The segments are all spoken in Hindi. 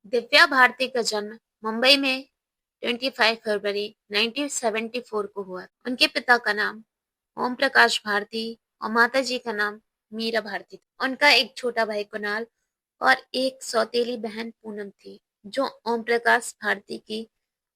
दिव्या भारती का जन्म मुंबई में 25 फरवरी 1974 को हुआ। उनके पिता का नाम ओम प्रकाश भारती और माताजी का नाम मीरा भारती था। उनका एक छोटा भाई कुणाल और एक सौतेली बहन पूनम थी, जो ओम प्रकाश भारती की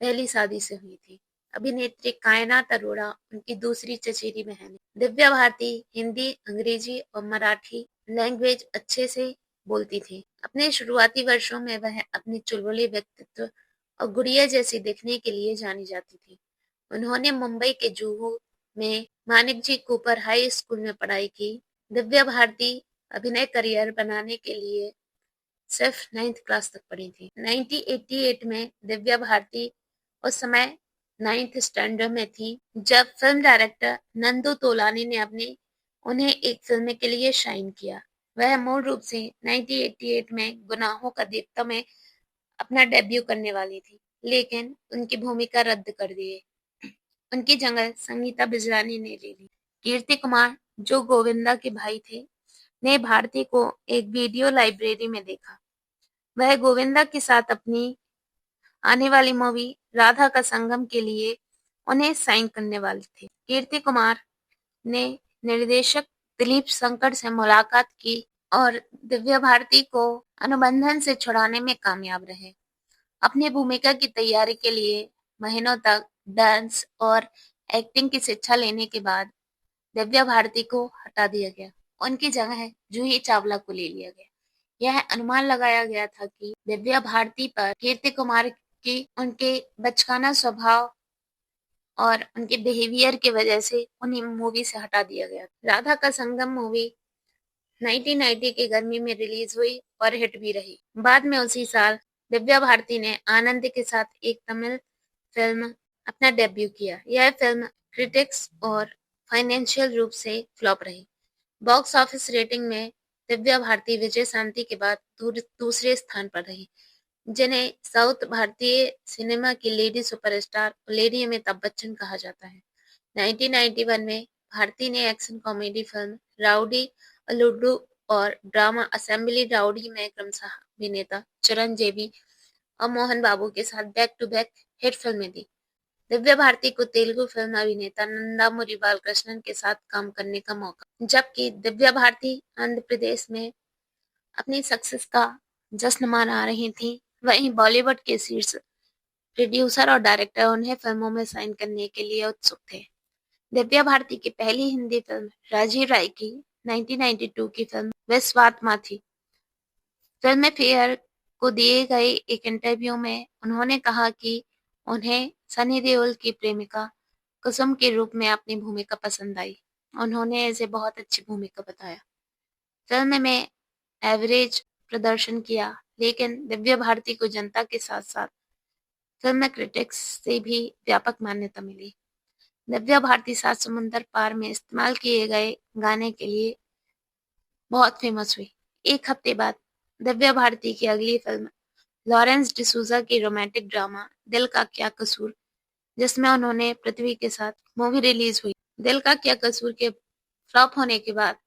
पहली शादी से हुई थी। अभिनेत्री कायनात अरोड़ा उनकी दूसरी चचेरी बहन है। दिव्या भारती हिंदी, अंग्रेजी और मराठी लैंग्वेज अच्छे से बोलती थी। अपने शुरुआती वर्षों में वह अपने चुलबुले व्यक्तित्व और गुड़िया जैसी दिखने के लिए जानी जाती थी। उन्होंने मुंबई के जुहू में मानिकजी कूपर हाई स्कूल में पढ़ाई की। दिव्या भारती अभिनय करियर बनाने के लिए सिर्फ 9th क्लास तक पढ़ी थी। 1988 में दिव्या भारती उस समय 9th स्टैंडर्ड में थी, जब फिल्म डायरेक्टर नंदू तोलानी ने उन्हें एक फिल्म के लिए शाइन किया। वह मूल रूप से 1988 में गुनाहों का देवता में अपना डेब्यू करने वाली थी, लेकिन उनकी भूमिका रद्द कर दिए। उनकी जगह संगीता बिजलानी ने ले ली। कीर्ति कुमार, जो गोविंदा के भाई थे, ने भारती को एक वीडियो लाइब्रेरी में देखा। वह गोविंदा के साथ अपनी आने वाली मूवी राधा का संगम के लिए उन्हें साइन करने वाले थे। कीर्ति कुमार ने निर्देशक दिलीप शंकर से मुलाकात की और दिव्या भारती को अनुबंधन से छुड़ाने में कामयाब रहे। अपनी भूमिका की तैयारी के लिए महीनों तक डांस और एक्टिंग की शिक्षा लेने के बाद दिव्या भारती को हटा दिया गया। उनकी जगह जूही चावला को ले लिया गया। यह अनुमान लगाया गया था कि दिव्या भारती पर कीर्ति कुमार की उनके बचकाना स्वभाव और उनके बिहेवियर की वजह से उन्हें मूवी से हटा दिया गया। राधा का संगम मूवी 1990 की गर्मी में रिलीज हुई और हिट भी रही। बाद में उसी साल दिव्या भारती ने आनंद के साथ एक तमिल फिल्म अपना डेब्यू किया। यह फिल्म क्रिटिक्स और फाइनेंशियल रूप से फ्लॉप रही। बॉक्स ऑफिस रेटिंग में दिव्या भारती विजय शांति के बाद दूसरे स्थान पर रही, जिन्हें साउथ भारतीय सिनेमा की लेडी सुपरस्टार और लेडी अमिताभ बच्चन कहा जाता है। 1991 में भारती ने एक्शन कॉमेडी फिल्म राउडी और लुड्डू और ड्रामा असेंबली राउडी में क्रमशः अभिनेता चिरंजीवी और मोहन बाबू के साथ बैक टू बैक हिट फिल्में दी। दिव्या भारती को तेलुगु फिल्म अभिनेता नंदामुरी बालकृष्णन के साथ काम करने का मौका, जबकि दिव्या भारती आंध्र प्रदेश में अपनी सक्सेस का जश्न मना रही थी। वहीं बॉलीवुड के शीर्ष प्रोड्यूसर और डायरेक्टर उन्हें फिल्मों में साइन करने के लिए उत्सुक थे। दिव्या भारती की पहली हिंदी फिल्म राजीव राय की 1992 की फिल्म विश्वात्मा थी। फिल्म फेयर को दिए गए एक इंटरव्यू में उन्होंने कहा कि उन्हें सनी देओल की प्रेमिका कुसुम के रूप में अपनी भूमिका पसंद आई। उन्होंने इसे बहुत अच्छी भूमिका बताया। फिल्म में एवरेज प्रदर्शन किया, लेकिन दिव्या भारती को जनता के साथ साथ फिल्म क्रिटिक्स से भी व्यापक मान्यता मिली। दिव्या भारती सात समुंदर पार में इस्तेमाल किए गए गाने के लिए बहुत फेमस हुई। एक हफ्ते बाद दिव्या भारती की अगली फिल्म लॉरेंस डिसूजा की रोमांटिक ड्रामा दिल का क्या कसूर, जिसमें उन्होंने पृथ्वी के साथ मूवी रिलीज हुई। दिल का क्या कसूर के फ्लॉप होने के बाद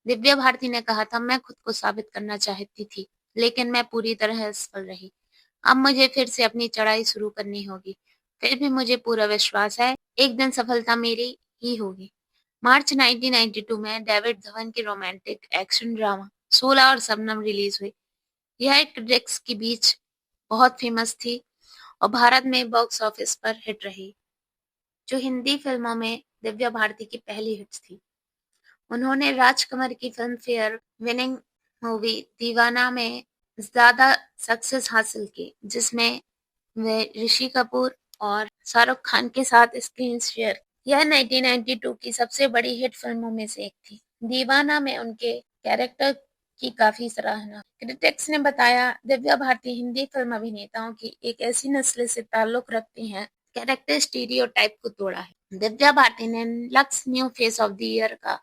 दिव्या भारती ने कहा था, मैं खुद को साबित करना चाहती थी, लेकिन मैं पूरी तरह असफल रही। अब मुझे फिर से अपनी चढ़ाई शुरू करनी होगी। फिर भी मुझे पूरा विश्वास है, एक दिन सफलता मेरी ही होगी। मार्च 1992 में डेविड धवन की रोमांटिक एक्शन ड्रामा 16 और शबनम रिलीज हुई। यह क्रिटिक्स के बीच बहुत फेमस थी और भारत में बॉक्स ऑफिस पर हिट रही, जो हिंदी फिल्मों में दिव्या भारती की पहली हिट्स थी। उन्होंने राजकमल की फिल्म फेयर विनिंग मूवी दीवाना में ज्यादा सक्सेस हासिल की, जिसमें वे ऋषि कपूर और शाहरुख खान के साथ स्क्रीन शेयर। यह 1992 की सबसे बड़ी हिट फिल्मों में से एक थी। दीवाना में उनके कैरेक्टर की काफी सराहना। क्रिटिक्स ने बताया, दिव्या भारती हिंदी फिल्म अभिनेताओं की एक ऐसी नस्ल से ताल्लुक रखती हैं, कैरेक्टर स्टीरियोटाइप को तोड़ा है। दिव्या भारती ने lux new face of the year का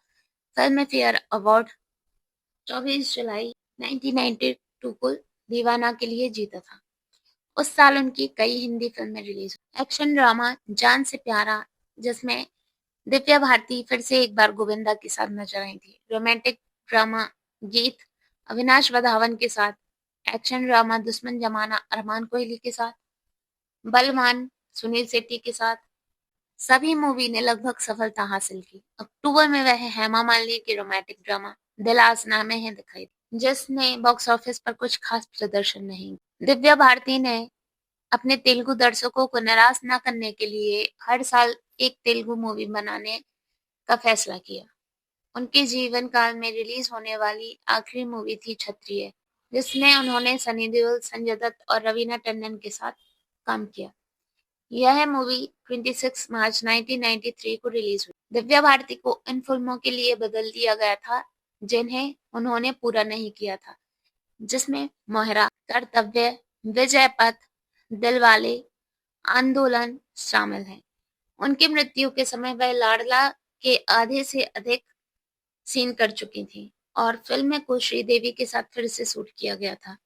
फिल्म फेयर अवार्ड 24 जुलाई 1992 को दीवाना के लिए जीता था। उस साल उनकी कई हिंदी फिल्में रिलीज हुई। एक्शन ड्रामा जान से प्यारा, जिसमें दिव्या भारती फिर से एक बार गोविंदा के साथ नजर आई थी। रोमांटिक ड्रामा गीत अविनाश वधावन के साथ एक्शन ड्रामा दुश्मन जमाना अरमान कोहली के साथ, बलवान सुनील शेट्टी के साथ। सभी मूवी ने लगभग सफलता हासिल की। अक्टूबर में वह हेमा मालिनी की रोमांटिक ड्रामा दिल आसमां में है दिखाई दी, जिसने बॉक्स ऑफिस पर कुछ खास प्रदर्शन नहीं। दिव्या भारती ने अपने तेलुगु दर्शकों को निराश न करने के लिए हर साल एक तेलुगु मूवी बनाने का फैसला किया। उनके जीवन काल में रिलीज होने वाली आखिरी मूवी थी क्षत्रिय, जिसमें उन्होंने सनी देओल, संजय दत्त और रवीना टंडन के साथ काम किया। यह मूवी 26 मार्च 1993 को रिलीज हुई। दिव्या भारती को इन फिल्मों के लिए बदल दिया गया था जिन्हें उन्होंने पूरा नहीं किया था, जिसमें मोहरा, कर्तव्य, विजय पथ, दिलवाले, आंदोलन शामिल हैं। उनकी मृत्यु के समय वह लाडला के आधे से अधिक सीन कर चुकी थी और फिल्म को श्रीदेवी के साथ फिर से शूट किया गया था।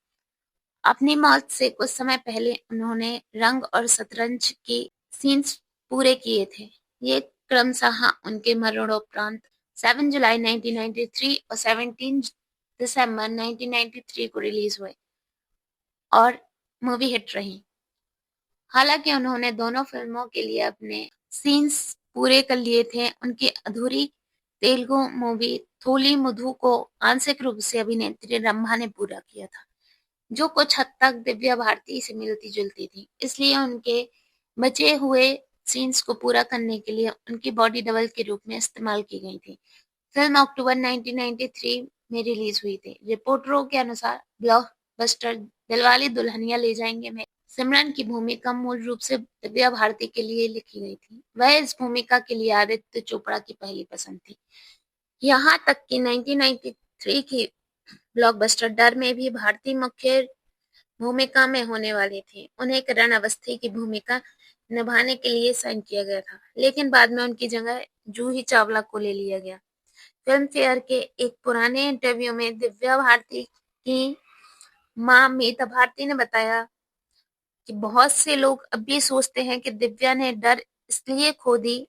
अपनी मौत से कुछ समय पहले उन्होंने रंग और शतरंज की सीन्स पूरे किए थे। ये क्रमशः उनके मरणोपरांत 7 जुलाई 1993 और 17 दिसंबर 1993 को रिलीज हुए और मूवी हिट रही। हालांकि उन्होंने दोनों फिल्मों के लिए अपने सीन्स पूरे कर लिए थे। उनकी अधूरी तेलुगु मूवी थोली मुधु को आंशिक रूप से अभिनेत्री रंभा ने पूरा किया था, जो कुछ हद तक दिव्या भारती से मिलती-जुलती थी। इसलिए उनके बचे हुए सीन्स को पूरा करने के लिए उनकी बॉडी डबल के रूप में इस्तेमाल की गई थी। फिल्म अक्टूबर 1993 में रिलीज हुई थी। रिपोर्टरों के अनुसार ब्लॉकबस्टर दिलवाले दुल्हनिया ले जाएंगे में सिमरन की भूमिका मूल रूप से दिव्या भारती के लिए लिखी गई थी। वह इस भूमिका के लिए आदित्य चोपड़ा की पहली पसंद थी। यहाँ तक कि 1993 की ब्लॉकबस्टर डर में भी भारती मुख्य भूमिका में होने वाली थी। उन्हें किरण अवस्थी की भूमिका निभाने के लिए साइन किया गया था, लेकिन बाद में उनकी जगह जूही चावला को ले लिया गया। फिल्म फेयर के एक पुराने इंटरव्यू में दिव्या भारती की मां मीता भारती ने बताया कि बहुत से लोग अब भी सोचते हैं कि दिव्या ने डर इसलिए खो दी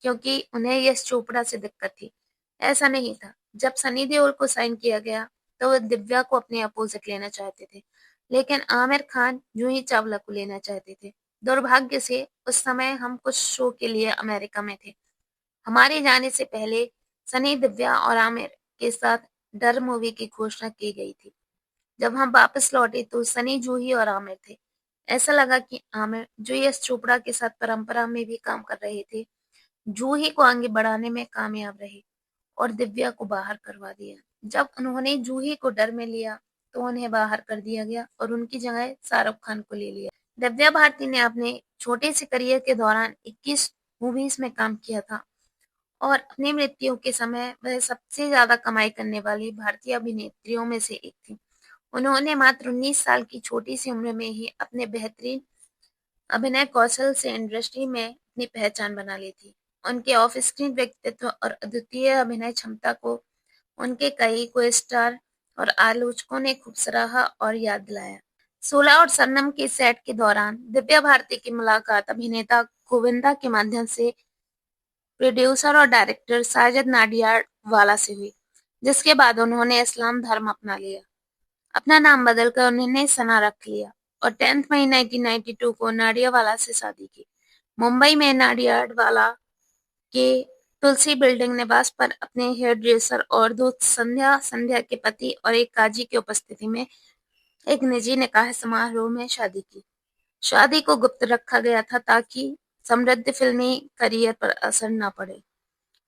क्योंकि उन्हें यश चोपड़ा से दिक्कत थी। ऐसा नहीं था। जब सनी देओल को साइन किया गया तो वो दिव्या को अपने अपोजिट लेना चाहते थे, लेकिन आमिर खान जूही चावला को लेना चाहते थे। दुर्भाग्य से उस समय हम कुछ शो के लिए अमेरिका में थे। हमारे जाने से पहले सनी, दिव्या और आमिर के साथ डर मूवी की घोषणा की गई थी। जब हम वापस लौटे तो सनी, जूही और आमिर थे। ऐसा लगा कि आमिर, जो यश चोपड़ा के साथ परंपरा में भी काम कर रहे थे, जूही को आगे बढ़ाने में कामयाब रहे और दिव्या को बाहर करवा दिया। जब उन्होंने जूही को डर में लिया तो उन्हें बाहर कर दिया गया और उनकी जगह शाहरुख खान को ले लिया। दिव्या भारती ने अपने छोटे से करियर के दौरान 21 मूवीज में काम किया था और अपनी मृत्यु के समय वह सबसे ज्यादा कमाई करने वाली भारतीय अभिनेत्रियों में से एक थी। उन्होंने मात्र 19 साल की छोटी सी उम्र में ही अपने बेहतरीन अभिनय कौशल से इंडस्ट्री में अपनी पहचान बना ली थी। उनके ऑफ स्क्रीन व्यक्तित्व और अद्वितीय अभिनय क्षमता को उनके कई को-स्टार और आलोचकों ने खूब सराहा और याद दिलाया। 16 और सरनम के सेट के दौरान दिव्या भारती की मुलाकात अभिनेता गोविंदा के माध्यम से प्रोड्यूसर और डायरेक्टर साजिद नाडियाडवाला से हुई, जिसके बाद उन्होंने इस्लाम धर्म अपना लिया। अपना नाम बदलकर उन्होंने सना रख लिया और 10 मई 1992 को नाडियाडवाला से शादी की। मुंबई में नाडियाडवाला के तुलसी बिल्डिंग निवास पर अपने हेयर ड्रेसर और दोस्त संध्या के पति और एक काजी की उपस्थिति में एक निजी निकाह समारोह में शादी की। शादी को गुप्त रखा गया था ताकि समृद्ध फिल्मी करियर पर असर न पड़े।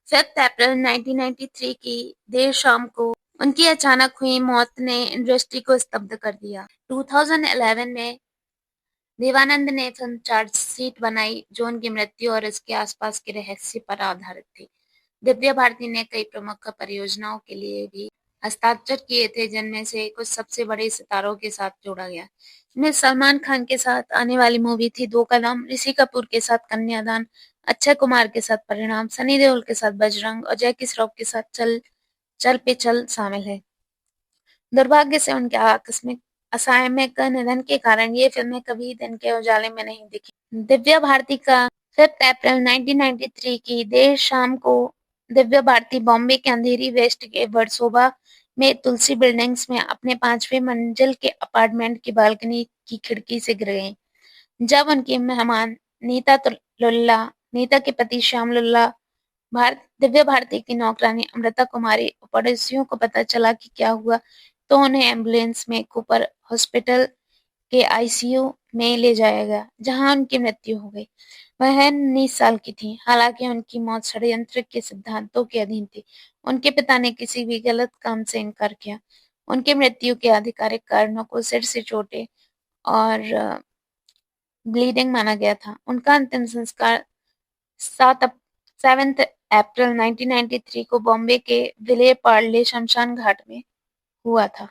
5 अप्रैल 1993 की देर शाम को उनकी अचानक हुई मौत ने इंडस्ट्री को स्तब्ध कर दिया। 2011 में देवानंद ने फिल्म चार्जशीट बनाई जो उनकी मृत्यु और इसके आसपास के रहस्य पर आधारित थी। दिव्या भारती ने कई प्रमुख परियोजनाओं के लिए भी हस्ताक्षर किए थे, जिनमें से कुछ सबसे बड़े सितारों के साथ जोड़ा गया। इनमें सलमान खान के साथ आने वाली मूवी थी दो कदम, ऋषि कपूर के साथ कन्यादान, अक्षय कुमार के साथ परिणाम, सनी देओल के साथ बजरंग और जैकी श्रॉफ के साथ चल चल पे चल शामिल है। दुर्भाग्य से उनके आकस्मिक असामयिक निधन के कारण ये फिल्में कभी दिन के उजाले में नहीं दिखी। दिव्या भारती का 5 अप्रैल 1993 की देर शाम को दिव्या भारती बॉम्बे के अंधेरी वेस्ट के वर्सोवा में तुलसी बिल्डिंग्स में अपने 5वें मंजिल के अपार्टमेंट की बालकनी की खिड़की से गिर गईं। जब उनकी मेहमान नीता के पति श्याम लुल्ला, दिव्या भारती की नौकरानी अमृता कुमारी और पड़ोसियों को पता चला कि क्या हुआ, तो उन्हें एम्बुलेंस में कूपर हॉस्पिटल के आईसीयू में ले जाया गया, जहां उनकी मृत्यु हो गई। वह 19 साल की थीं। हालांकि उनकी मौत षड्यंत्र के सिद्धांतों के अधीन थी। उनके पिता ने किसी भी गलत काम से इनकार किया। उनकी मृत्यु के आधिकारिक कारणों को सिर से चोटें और ब्लीडिंग माना गया था। उनका अंतिम संस्कार 7 अप्रैल 1993 को बॉम्बे के विले पार्ले शमशान घाट में हुआ था।